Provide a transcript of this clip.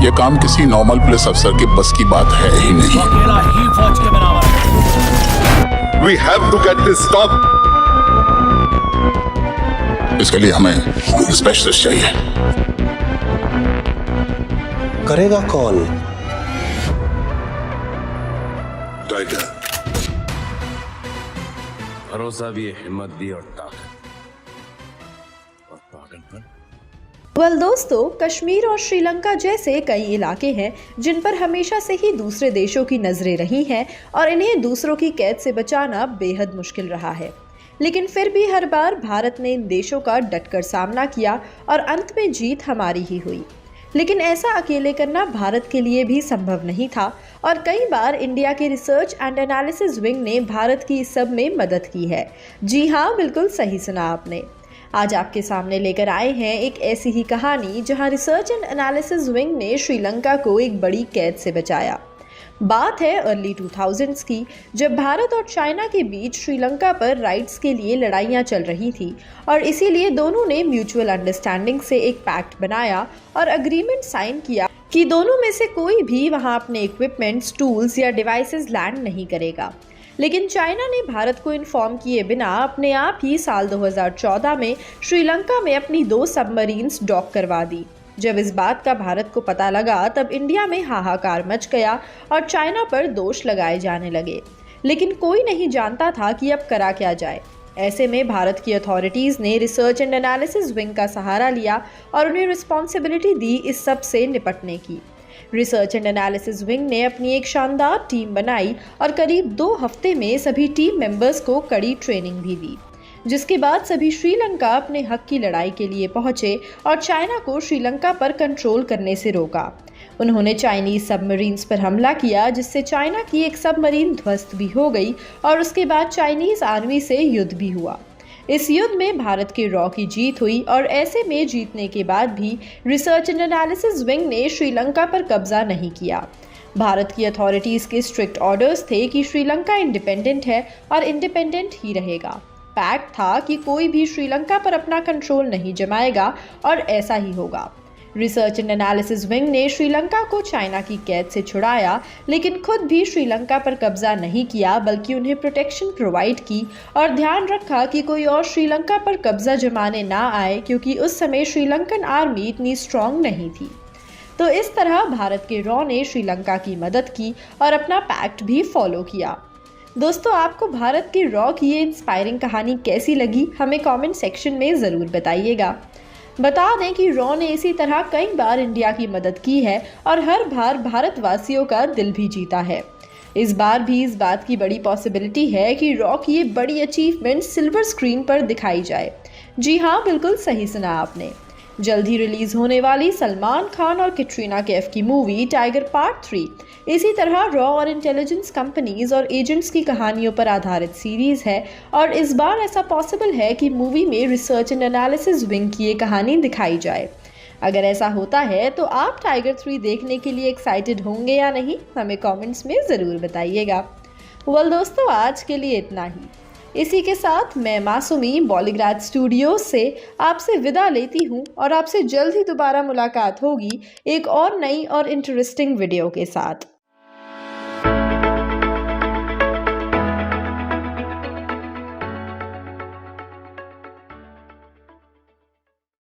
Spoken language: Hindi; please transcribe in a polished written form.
ये काम किसी नॉर्मल पुलिस अफसर के बस की बात है ही नहीं। अकेला ही फौज के बराबर है। We have to get this stop. इसके लिए हमें स्पेशलिस्ट चाहिए। करेगा कौन? टाइगर। भरोसा भी है, हिम्मत भी और ताकत और पागलपन। दोस्तों, कश्मीर और श्रीलंका जैसे कई इलाके हैं जिन पर हमेशा से ही दूसरे देशों की नजरें रही हैं और इन्हें दूसरों की कैद से बचाना बेहद मुश्किल रहा है। लेकिन फिर भी हर बार भारत ने इन देशों का डटकर सामना किया और अंत में जीत हमारी ही हुई। लेकिन ऐसा अकेले करना भारत के लिए भी संभव नहीं था और कई बार इंडिया के रिसर्च एंड एनालिसिस विंग ने भारत की इस सब में मदद की है। जी हाँ, बिल्कुल सही सुना आपने। आज आपके सामने लेकर आए हैं एक ऐसी ही कहानी जहां रिसर्च एंड एनालिसिस विंग ने श्रीलंका को एक बड़ी कैद से बचाया। बात है अर्ली 2000s की, जब भारत और चाइना के बीच श्रीलंका पर राइट्स के लिए लड़ाइयां चल रही थी और इसीलिए दोनों ने म्यूचुअल अंडरस्टैंडिंग से एक पैक्ट बनाया और अग्रीमेंट साइन किया कि दोनों में से कोई भी वहां अपने इक्विपमेंट्स, टूल्स या डिवाइसेस लैंड नहीं करेगा। लेकिन चाइना ने भारत को इन्फॉर्म किए बिना अपने आप ही साल 2014 में श्रीलंका में अपनी 2 सबमरीन्स डॉक करवा दी। जब इस बात का भारत को पता लगा तब इंडिया में हाहाकार मच गया और चाइना पर दोष लगाए जाने लगे। लेकिन कोई नहीं जानता था कि अब करा क्या जाए। ऐसे में भारत की अथॉरिटीज़ ने रिसर्च एंड एनालिसिस विंग का सहारा लिया और उन्हें रिस्पॉन्सिबिलिटी दी इस सब से निपटने की। रिसर्च एंड एनालिसिस विंग ने अपनी एक शानदार टीम बनाई और करीब 2 हफ्ते में सभी टीम मेंबर्स को कड़ी ट्रेनिंग भी दी, जिसके बाद सभी श्रीलंका अपने हक की लड़ाई के लिए पहुंचे और चाइना को श्रीलंका पर कंट्रोल करने से रोका। उन्होंने चाइनीज सबमरीन्स पर हमला किया, जिससे चाइना की एक सबमरीन ध्वस्त भी हो गई और उसके बाद चाइनीज आर्मी से युद्ध भी हुआ। इस युद्ध में भारत के रॉ की जीत हुई और ऐसे में जीतने के बाद भी रिसर्च एंड एनालिसिस विंग ने श्रीलंका पर कब्जा नहीं किया। भारत की अथॉरिटीज़ के स्ट्रिक्ट ऑर्डर्स थे कि श्रीलंका इंडिपेंडेंट है और इंडिपेंडेंट ही रहेगा। पैक्ट था कि कोई भी श्रीलंका पर अपना कंट्रोल नहीं जमाएगा और ऐसा ही होगा। रिसर्च एंड एनालिसिस विंग ने श्रीलंका को चाइना की कैद से छुड़ाया, लेकिन खुद भी श्रीलंका पर कब्जा नहीं किया, बल्कि उन्हें प्रोटेक्शन प्रोवाइड की और ध्यान रखा कि कोई और श्रीलंका पर कब्जा जमाने ना आए, क्योंकि उस समय श्रीलंकन आर्मी इतनी स्ट्रॉन्ग नहीं थी। तो इस तरह भारत के रॉ ने श्रीलंका की मदद की और अपना पैक्ट भी फॉलो किया। दोस्तों, आपको भारत के रॉ की ये इंस्पायरिंग कहानी कैसी लगी, हमें कमेंट सेक्शन में ज़रूर बताइएगा। बता दें कि रॉ ने इसी तरह कई बार इंडिया की मदद की है और हर बार भारतवासियों का दिल भी जीता है। इस बार भी इस बात की बड़ी पॉसिबिलिटी है कि रॉ की ये बड़ी अचीवमेंट सिल्वर स्क्रीन पर दिखाई जाए। जी हाँ, बिल्कुल सही सुना आपने। जल्द ही रिलीज होने वाली सलमान खान और कैटरीना कैफ की मूवी टाइगर पार्ट 3 इसी तरह रॉ और इंटेलिजेंस कंपनीज और एजेंट्स की कहानियों पर आधारित सीरीज है और इस बार ऐसा पॉसिबल है कि मूवी में रिसर्च एंड एनालिसिस विंग की ये कहानी दिखाई जाए। अगर ऐसा होता है तो आप टाइगर 3 देखने के लिए एक्साइटेड होंगे या नहीं, हमें कमेंट्स में ज़रूर बताइएगा। दोस्तों, आज के लिए इतना ही। इसी के साथ मैं मासूमी बॉलीग्राज स्टूडियो से आपसे विदा लेती हूँ और आपसे जल्द ही दोबारा मुलाकात होगी एक और नई और इंटरेस्टिंग वीडियो के साथ।